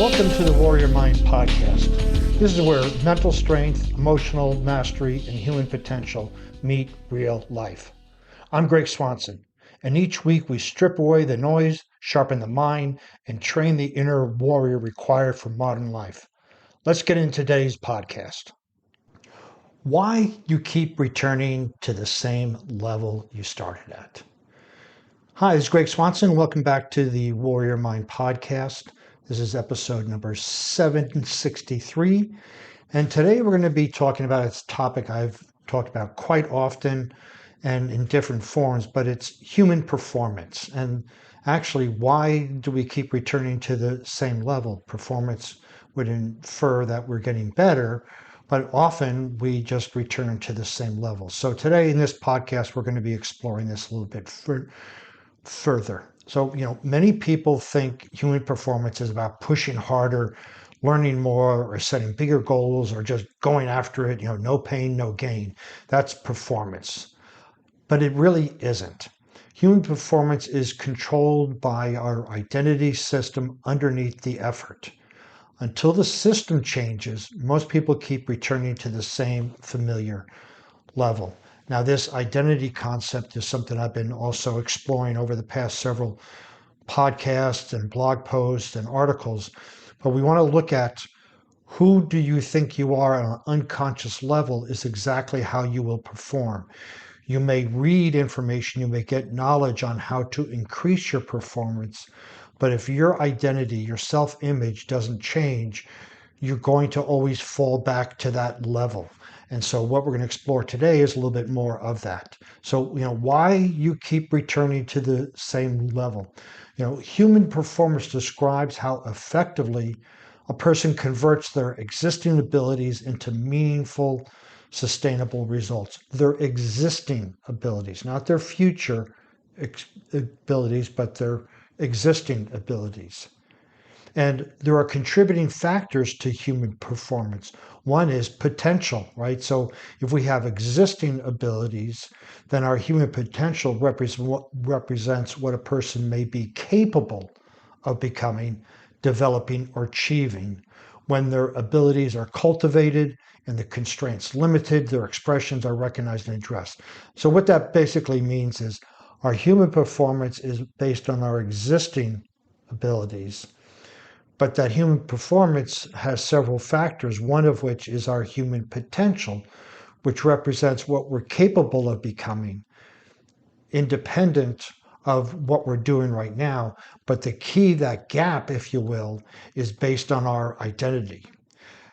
Welcome to the Warrior Mind podcast. This is where mental strength, emotional mastery, and human potential meet real life. I'm Greg Swanson, and each week we strip away the noise, sharpen the mind, and train the inner warrior required for modern life. Let's get into today's podcast. Why you keep returning to the same level you started at. Hi, this is Greg Swanson. Welcome back to the Warrior Mind podcast. This is episode number 763. And today we're going to be talking about a topic I've talked about quite often and in different forms, but it's human performance. And actually, why do we keep returning to the same level? Performance would infer that we're getting better, but often we just return to the same level. So today in this podcast, we're going to be exploring this a little bit further. So, many people think human performance is about pushing harder, learning more, or setting bigger goals, or just going after it, no pain, no gain. That's performance. But it really isn't. Human performance is controlled by our identity system underneath the effort. Until the system changes, most people keep returning to the same familiar level. Now, this identity concept is something I've been also exploring over the past several podcasts and blog posts and articles. But we want to look at who do you think you are on an unconscious level is exactly how you will perform. You may read information, you may get knowledge on how to increase your performance, but if your identity, your self-image doesn't change, you're going to always fall back to that level. And so what we're going to explore today is a little bit more of that. So, why you keep returning to the same level. Human performance describes how effectively a person converts their existing abilities into meaningful, sustainable results. Their existing abilities, not their future abilities, but their existing abilities. And there are contributing factors to human performance. One is potential, right? So if we have existing abilities, then our human potential represents what a person may be capable of becoming, developing, or achieving. When their abilities are cultivated and the constraints limited, their expressions are recognized and addressed. So what that basically means is our human performance is based on our existing abilities. But that human performance has several factors, one of which is our human potential, which represents what we're capable of becoming, independent of what we're doing right now. But the key, that gap, if you will, is based on our identity.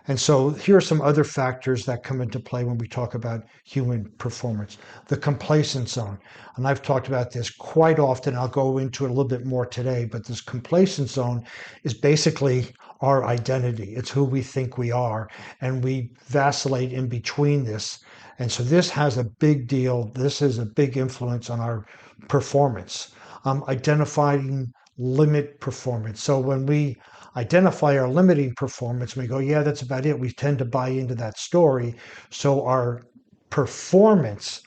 And so here are some other factors that come into play when we talk about human performance. The complacent zone. And I've talked about this quite often. I'll go into it a little bit more today, but this complacent zone is basically our identity. It's who we think we are. And we vacillate in between this. And so this has a big deal. This is a big influence on our performance. Identifying limit performance. So when we identify our limiting performance, we go, yeah, that's about it. We tend to buy into that story. So our performance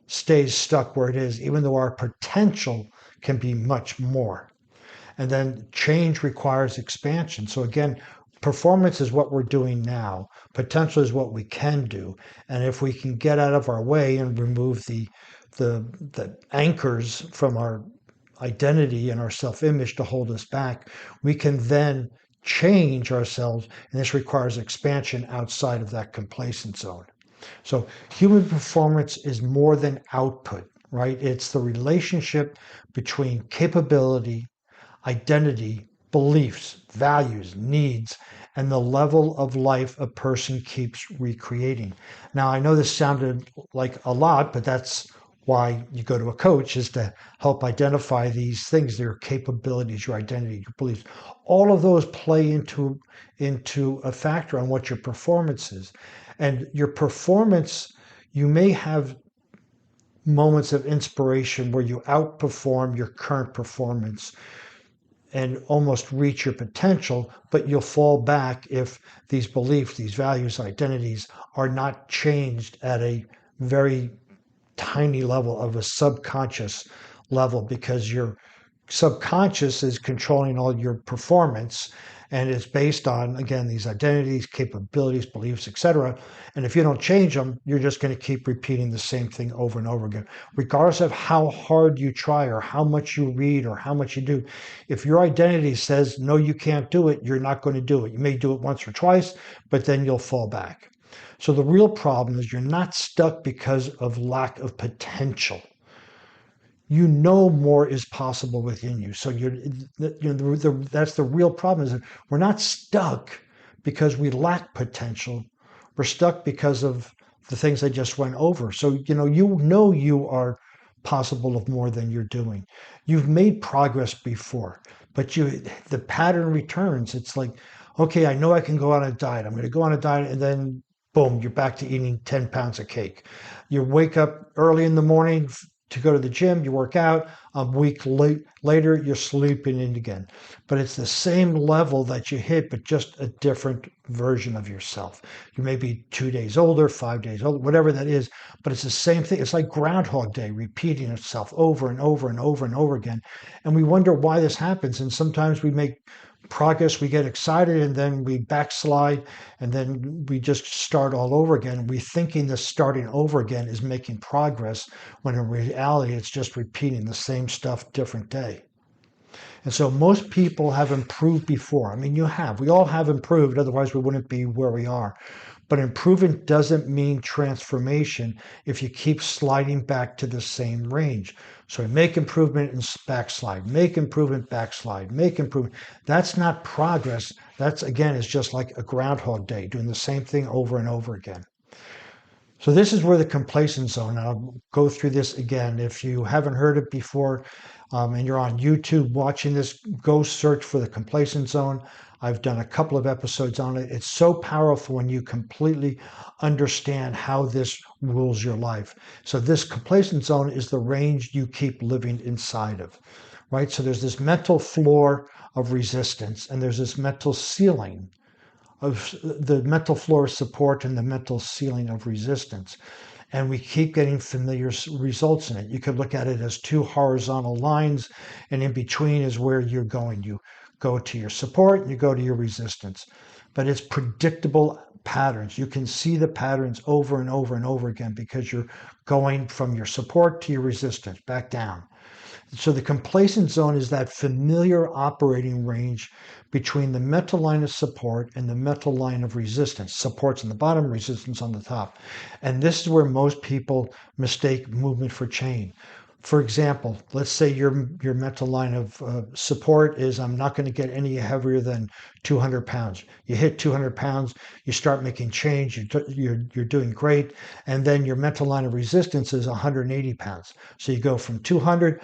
stays stuck where it is, even though our potential can be much more. And then change requires expansion. So again, performance is what we're doing now. Potential is what we can do. And if we can get out of our way and remove the anchors from our identity and our self-image to hold us back, we can then change ourselves, and this requires expansion outside of that complacent zone. So human performance is more than output, right? It's the relationship between capability, identity, beliefs, values, needs, and the level of life a person keeps recreating. Now, I know this sounded like a lot, but that's why you go to a coach, is to help identify these things, your capabilities, your identity, your beliefs. All of those play into a factor on what your performance is. And your performance, you may have moments of inspiration where you outperform your current performance and almost reach your potential, but you'll fall back if these beliefs, these values, identities are not changed at a very tiny level of a subconscious level, because you're subconscious is controlling all your performance, and it's based on, again, these identities, capabilities, beliefs, etc. And if you don't change them, you're just going to keep repeating the same thing over and over again, regardless of how hard you try or how much you read or how much you do. If your identity says no, you can't do it, you're not going to do it. You may do it once or twice, but then you'll fall back. So the real problem is you're not stuck because of lack of potential. You know more is possible within you. So that's the real problem, is that we're not stuck because we lack potential. We're stuck because of the things I just went over. So you are possible of more than you're doing. You've made progress before, but the pattern returns. It's like, okay, I know I can go on a diet. I'm going to go on a diet, and then boom, you're back to eating 10 pounds of cake. You wake up early in the morning to go to the gym, you work out, a week later, you're sleeping in again. But it's the same level that you hit, but just a different version of yourself. You may be 2 days older, 5 days older, whatever that is, but it's the same thing. It's like Groundhog Day repeating itself over and over and over and over again. And we wonder why this happens. And sometimes we make progress, we get excited, and then we backslide, and then we just start all over again. We thinking this starting over again is making progress, when in reality it's just repeating the same stuff different day. And so most people have improved before. I mean, we all have improved, otherwise we wouldn't be where we are. But improvement doesn't mean transformation if you keep sliding back to the same range. So make improvement and backslide, make improvement, backslide, make improvement. That's not progress. That's, again, is just like a Groundhog Day, doing the same thing over and over again. So this is where the complacent zone, and I'll go through this again. If you haven't heard it before, and you're on YouTube watching this, go search for the complacent zone. I've done a couple of episodes on it. It's so powerful when you completely understand how this rules your life. So this complacent zone is the range you keep living inside of, right? So there's this mental floor of resistance, and there's this mental ceiling of the mental floor of support and the mental ceiling of resistance. And we keep getting familiar results in it. You could look at it as two horizontal lines, and in between is where you're going. You go to your support and you go to your resistance. But it's predictable patterns. You can see the patterns over and over and over again because you're going from your support to your resistance, back down. So the complacent zone is that familiar operating range between the mental line of support and the mental line of resistance. Support's on the bottom, resistance on the top. And this is where most people mistake movement for change. For example, let's say your mental line of support is, I'm not going to get any heavier than 200 pounds. You hit 200 pounds, you start making change, you're doing great. And then your mental line of resistance is 180 pounds. So you go from 200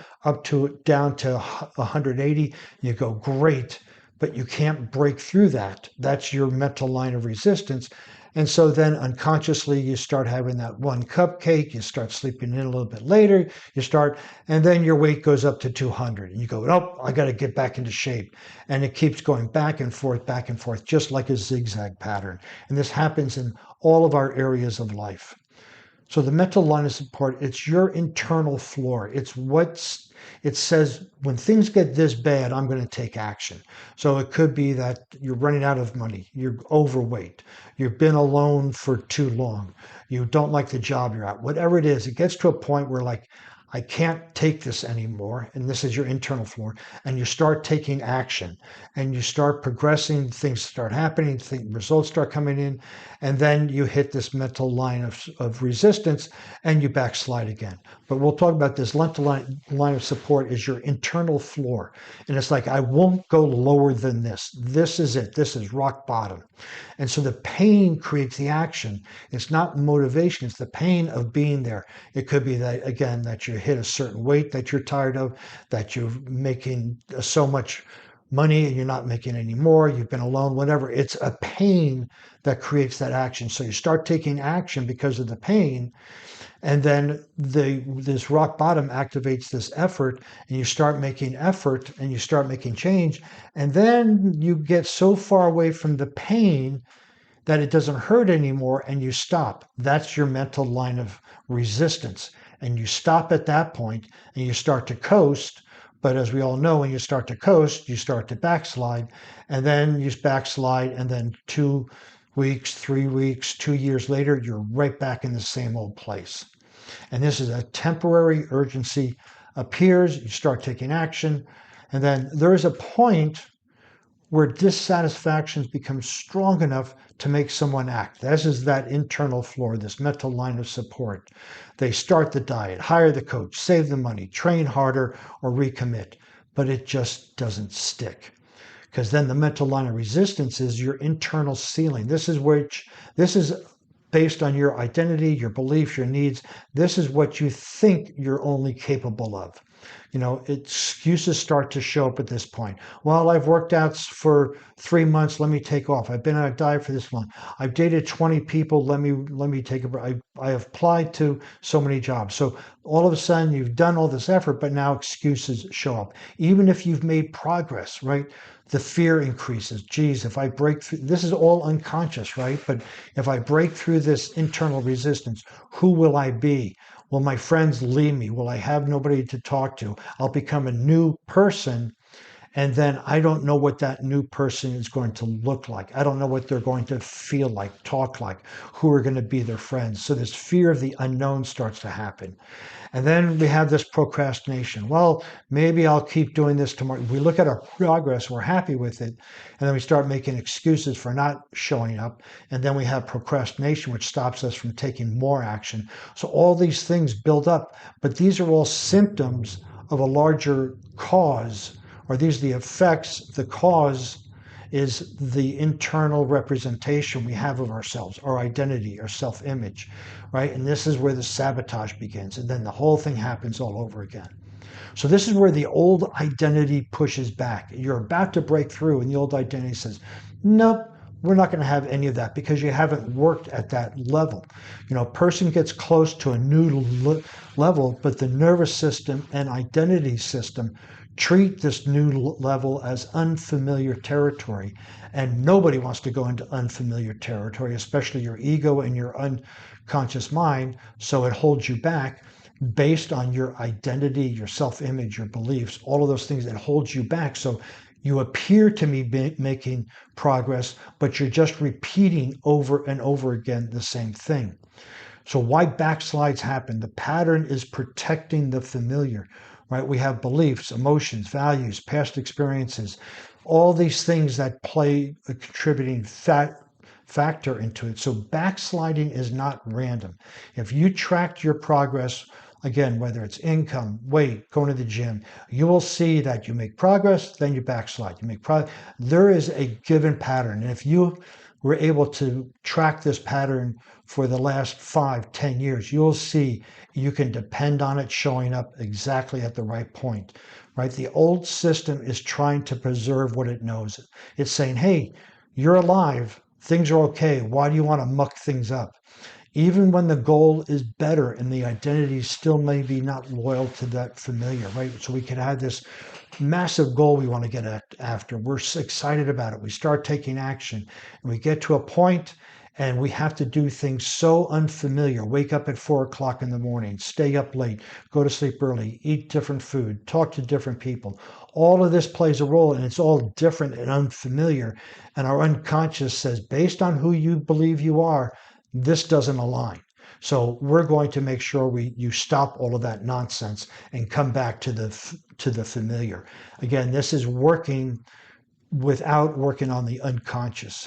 down to 180, you go great, but you can't break through that. That's your mental line of resistance. And so then unconsciously you start having that one cupcake, you start sleeping in a little bit later, and then your weight goes up to 200 and you go, nope, I got to get back into shape. And it keeps going back and forth, just like a zigzag pattern. And this happens in all of our areas of life. So the mental line of support, it's your internal floor. It says, when things get this bad, I'm going to take action. So it could be that you're running out of money, you're overweight, you've been alone for too long, you don't like the job you're at, whatever it is, it gets to a point where, like, I can't take this anymore. And this is your internal floor. And you start taking action and you start progressing. Things start happening. Results start coming in. And then you hit this mental line of resistance and you backslide again. But we'll talk about this. Mental line of support is your internal floor. And it's like, I won't go lower than this. This is it. This is rock bottom. And so the pain creates the action. It's not motivation. It's the pain of being there. It could be that, again, that you hit a certain weight that you're tired of, that you're making so much money and you're not making any more, you've been alone, whatever. It's a pain that creates that action. So you start taking action because of the pain, and then this rock bottom activates this effort, and you start making effort and you start making change, and then you get so far away from the pain that it doesn't hurt anymore, and you stop. That's your mental line of resistance. And you stop at that point and you start to coast, But as we all know, when you start to coast, you start to backslide, and then you backslide, and then 2 weeks, 3 weeks, 2 years later, you're right back in the same old place. And this is a temporary urgency appears, you start taking action, and then there is a point where dissatisfactions become strong enough to make someone act. This is that internal floor, this mental line of support. They start the diet, hire the coach, save the money, train harder, or recommit, but it just doesn't stick. Because then the mental line of resistance is your internal ceiling. This is based on your identity, your beliefs, your needs. This is what you think you're only capable of. Excuses start to show up at this point. Well, I've worked out for 3 months. Let me take off. I've been on a diet for this long. I've dated 20 people. Let me take a break. I have applied to so many jobs. So all of a sudden, you've done all this effort, but now excuses show up. Even if you've made progress, right? The fear increases. Geez, if I break through, this is all unconscious, right? But if I break through this internal resistance, who will I be? Will my friends leave me? Will I have nobody to talk to? I'll become a new person. And then I don't know what that new person is going to look like. I don't know what they're going to feel like, talk like, who are going to be their friends. So this fear of the unknown starts to happen. And then we have this procrastination. Well, maybe I'll keep doing this tomorrow. We look at our progress, we're happy with it, and then we start making excuses for not showing up. And then we have procrastination, which stops us from taking more action. So all these things build up, but these are all symptoms of a larger cause, or these are the effects. The cause is the internal representation we have of ourselves, our identity, our self-image, right? And this is where the sabotage begins. And then the whole thing happens all over again. So this is where the old identity pushes back. You're about to break through and the old identity says, nope, we're not going to have any of that because you haven't worked at that level. A person gets close to a new level, but the nervous system and identity system treat this new level as unfamiliar territory. And nobody wants to go into unfamiliar territory, especially your ego and your unconscious mind. So it holds you back based on your identity, your self-image, your beliefs, all of those things that holds you back. So you appear to be making progress, but you're just repeating over and over again the same thing. So why backslides happen? The pattern is protecting the familiar, right? We have beliefs, emotions, values, past experiences, all these things that play a contributing factor into it. So backsliding is not random. If you tracked your progress, again, whether it's income, weight, going to the gym, you will see that you make progress, then you backslide. You make progress. There is a given pattern. And if you were able to track this pattern for the last 5-10 years, you'll see you can depend on it showing up exactly at the right point, right? The old system is trying to preserve what it knows. It's saying, hey, you're alive. Things are okay. Why do you want to muck things up? Even when the goal is better and the identity still may be not loyal to that familiar, right? So we can have this massive goal we want to get after. We're excited about it. We start taking action and we get to a point and we have to do things so unfamiliar. Wake up at 4 o'clock in the morning, stay up late, go to sleep early, eat different food, talk to different people. All of this plays a role and it's all different and unfamiliar. And our unconscious says, based on who you believe you are, this doesn't align. So we're going to make sure you stop all of that nonsense and come back to the familiar. Again, this is working without working on the unconscious.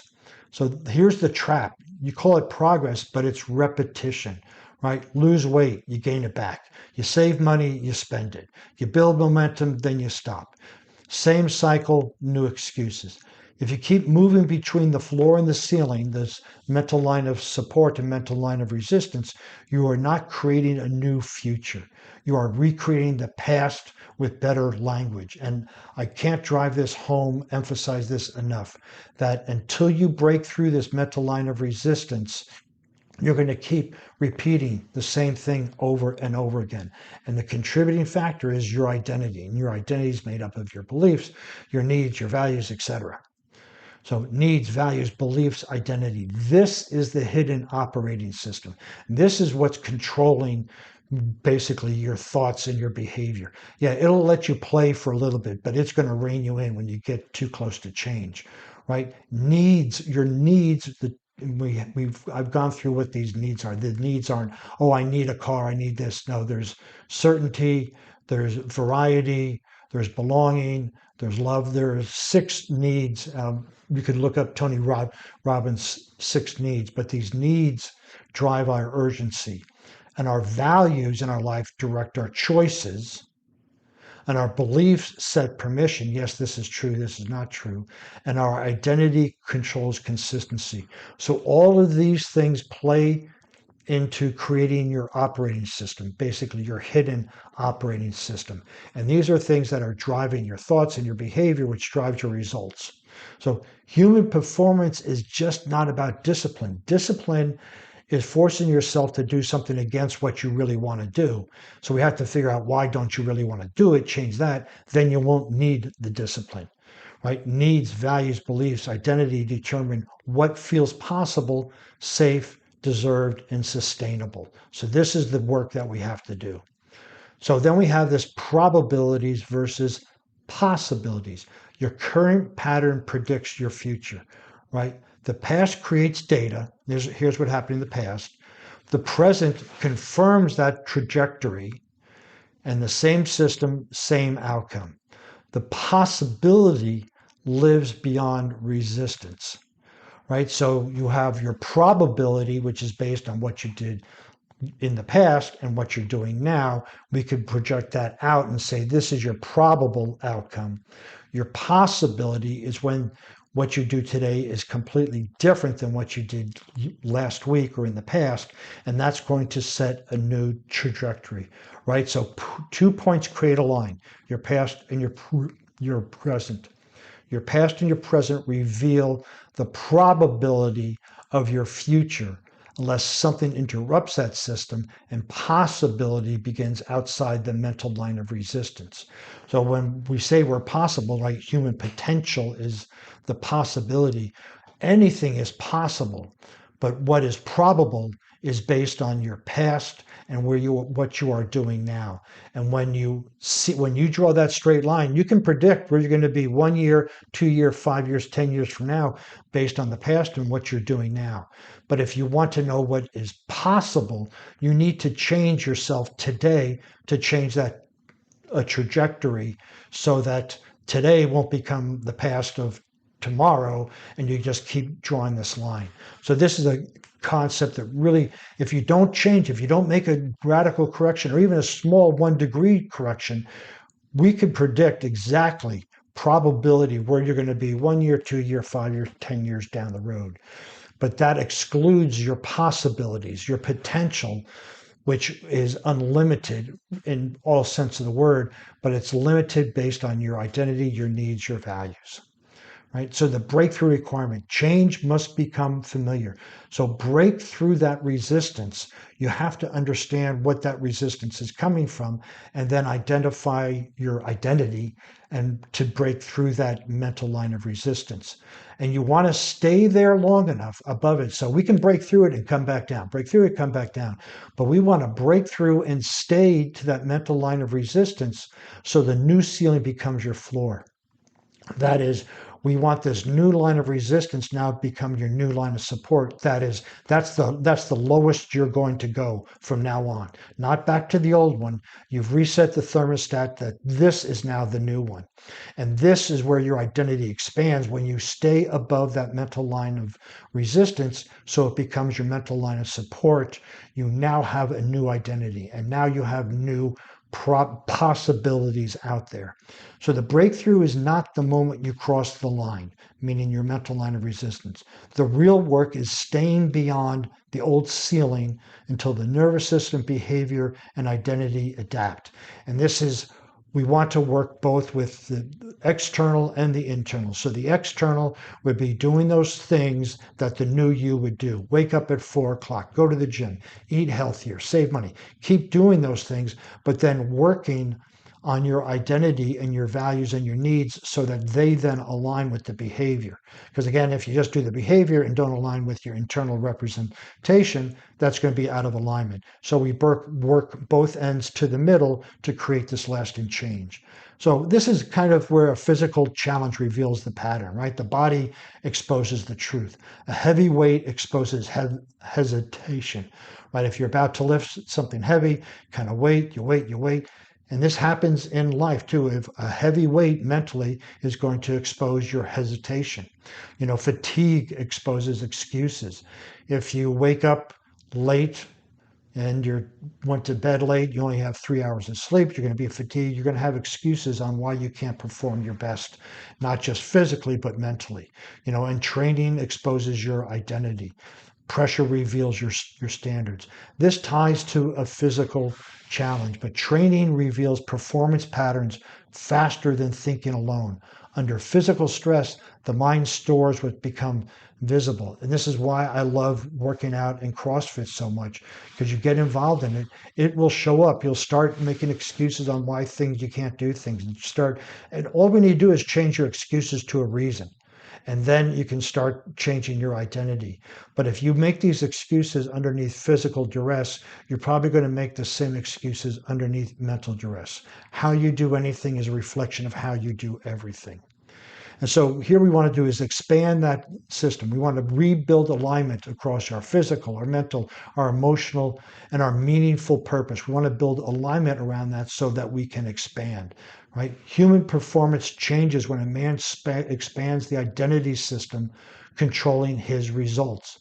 So here's the trap. You call it progress, but it's repetition, right? Lose weight, you gain it back. You save money, you spend it. You build momentum, then you stop. Same cycle, new excuses. If you keep moving between the floor and the ceiling, this mental line of support and mental line of resistance, you are not creating a new future. You are recreating the past with better language. And I can't drive this home, emphasize this enough, that until you break through this mental line of resistance, you're going to keep repeating the same thing over and over again. And the contributing factor is your identity. And your identity is made up of your beliefs, your needs, your values, etc. So needs, values, beliefs, identity. This is the hidden operating system. This is what's controlling basically your thoughts and your behavior. Yeah, it'll let you play for a little bit, but it's going to rein you in when you get too close to change, right? Needs, your needs, I've gone through what these needs are. The needs aren't, oh, I need a car, I need this. No, there's certainty, there's variety, there's belonging, there's love. There's 6 needs. You could look up Robbins' 6 needs, but these needs drive our urgency. And our values in our life direct our choices, and our beliefs set permission. Yes, this is true, this is not true. And our identity controls consistency. So all of these things play into creating your operating system, basically your hidden operating system. And these are things that are driving your thoughts and your behavior, which drives your results. So human performance is just not about discipline. Discipline is forcing yourself to do something against what you really want to do. So we have to figure out, why don't you really want to do it? Change that. Then you won't need the discipline, right? Needs, values, beliefs, identity determine what feels possible, safe, deserved, and sustainable. So this is the work that we have to do. So then we have this probabilities versus possibilities. Your current pattern predicts your future, right? The past creates data. Here's what happened in the past. The present confirms that trajectory, and the same system, same outcome. The possibility lives beyond resistance, right? So you have your probability, which is based on what you did in the past and what you're doing now. We could project that out and say, this is your probable outcome. Your possibility is when what you do today is completely different than what you did last week or in the past, and that's going to set a new trajectory, right? So 2 points create a line, your past and your present. Your past and your present reveal the probability of your future, unless something interrupts that system, and possibility begins outside the mental line of resistance. So when we say we're possible, right, human potential is the possibility. Anything is possible, but what is probable is based on your past and what you are doing now. And when you draw that straight line, you can predict where you're going to be 1 year, 2 year, 5 years, 10 years from now, based on the past and what you're doing now. But if you want to know what is possible, you need to change yourself today to change that trajectory, so that today won't become the past of tomorrow, and you just keep drawing this line. So this is a concept that really, if you don't change, if you don't make a radical correction or even a small 1-degree correction, we can predict exactly probability where you're going to be 1 year, 2 year, 5 years, 10 years down the road. But that excludes your possibilities, your potential, which is unlimited in all sense of the word, but it's limited based on your identity, your needs, your values. Right? So the breakthrough requirement, change must become familiar. So break through that resistance. You have to understand what that resistance is coming from, and then identify your identity and to break through that mental line of resistance. And you want to stay there long enough above it. So we can break through it and come back down, break through it, come back down. But we want to break through and stay to that mental line of resistance, so the new ceiling becomes your floor. That is, we want this new line of resistance now become your new line of support. That's the lowest you're going to go from now on. Not back to the old one. You've reset the thermostat, that this is now the new one. And this is where your identity expands, when you stay above that mental line of resistance, so it becomes your mental line of support. You now have a new identity, and now you have new possibilities out there. So the breakthrough is not the moment you cross the line, meaning your mental line of resistance. The real work is staying beyond the old ceiling until the nervous system, behavior, and identity adapt. And we want to work both with the external and the internal. So the external would be doing those things that the new you would do. Wake up at 4 o'clock, go to the gym, eat healthier, save money. Keep doing those things, but then working on your identity and your values and your needs so that they then align with the behavior. Because again, if you just do the behavior and don't align with your internal representation, that's going to be out of alignment. So we work both ends to the middle to create this lasting change. So this is kind of where a physical challenge reveals the pattern, right? The body exposes the truth. A heavy weight exposes hesitation, right? If you're about to lift something heavy, kind of wait, you wait, you wait. And this happens in life too. If a heavy weight mentally is going to expose your hesitation. Fatigue exposes excuses. If you wake up late and you went to bed late, you only have 3 hours of sleep, you're going to be fatigued, you're going to have excuses on why you can't perform your best, not just physically, but mentally. And training exposes your identity. Pressure reveals your standards. This ties to a physical challenge, but training reveals performance patterns faster than thinking alone. Under physical stress, the mind stores what become visible. And this is why I love working out in CrossFit so much, because you get involved in it, it will show up. You'll start making excuses on why you can't do things. And all we need to do is change your excuses to a reason. And then you can start changing your identity. But if you make these excuses underneath physical duress, you're probably going to make the same excuses underneath mental duress. How you do anything is a reflection of how you do everything. And so here we want to do is expand that system. We want to rebuild alignment across our physical, our mental, our emotional, and our meaningful purpose. We want to build alignment around that so that we can expand, right? Human performance changes when a man expands the identity system controlling his results.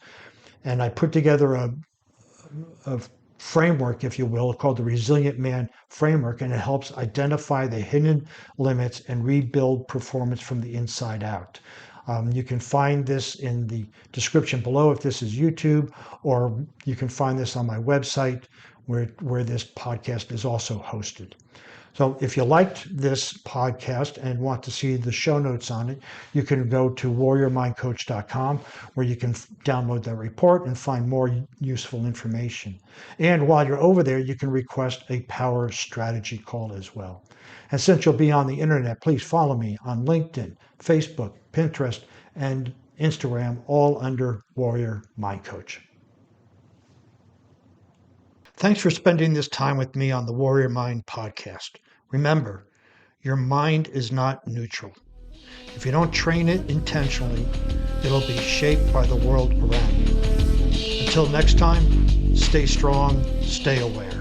And I put together a framework, if you will, called the Resilient Man Framework, and it helps identify the hidden limits and rebuild performance from the inside out. You can find this in the description below if this is YouTube, or you can find this on my website where this podcast is also hosted. So if you liked this podcast and want to see the show notes on it, you can go to warriormindcoach.com where you can download that report and find more useful information. And while you're over there, you can request a power strategy call as well. And since you'll be on the internet, please follow me on LinkedIn, Facebook, Pinterest, and Instagram, all under Warrior Mind Coach. Thanks for spending this time with me on the Warrior Mind podcast. Remember, your mind is not neutral. If you don't train it intentionally, it'll be shaped by the world around you. Until next time, stay strong, stay aware.